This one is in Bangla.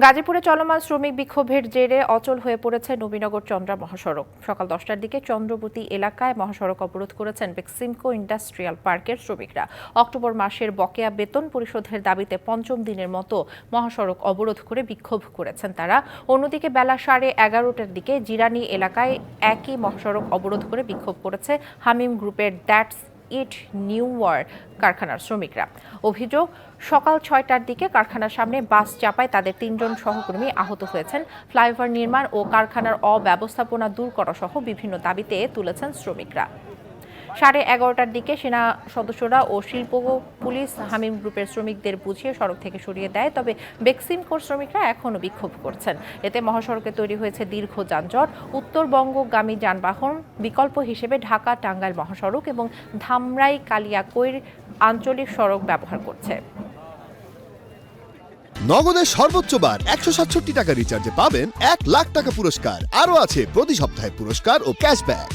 গাজীপুরে চলমান শ্রমিক বিক্ষোভের জেরে অচল হয়ে পড়েছে নবীনগর চন্দ্রা মহাসড়ক। সকাল 10টার দিকে চন্দ্রবতী এলাকায় মহাসড়ক অবরোধ করেছেন বেক্সিমকো ইন্ডাস্ট্রিয়াল পার্কের শ্রমিকরা। অক্টোবর মাসের বকেয়া বেতন পরিশোধের দাবিতে পঞ্চম দিনের মতো মহাসড়ক অবরোধ করে বিক্ষোভ করেছেন তারা। অন্যদিকে বেলা 11:30টার দিকে জিরানি এলাকায় একই মহাসড়ক অবরোধ করে বিক্ষোভ করেছে হামিম গ্রুপের দ্যাটস ইট নিউ ওয়ার কারখানার শ্রমিকরা। অভিযোগ, সকাল 6টার দিকে কারখানার সামনে বাস চাপায় তাদের 3 জন সহকর্মী আহত হয়েছেন। ফ্লাইওভার নির্মাণ ও কারখানার অব্যবস্থাপনা দূর করা সহ বিভিন্ন দাবিতে তুলেছেন শ্রমিকরা। 11:30টার দিকে সেনা সদস্যরা ও শিল্প পুলিশ হামিম গ্রুপের শ্রমিকদের বুঝিয়ে সড়ক থেকে সরিয়ে দেয়, তবে বেক্সিমকোর শ্রমিকরা এখনও বিক্ষোভ করছেন। এতে মহাসড়কে তৈরি হয়েছে দীর্ঘ যানজট। উত্তরবঙ্গগামী যানবাহন বিকল্প হিসেবে ঢাকা টাঙ্গাইল মহাসড়ক এবং ধামরাই কালিয়াকৈর আঞ্চলিক সড়ক ব্যবহার করছে। নগদের সর্বোচ্চ বার 167 টাকা রিচার্জে পাবেন 1 লাখ টাকা পুরস্কার। আরও আছে প্রতি সপ্তাহে পুরস্কার ও ক্যাশব্যাক।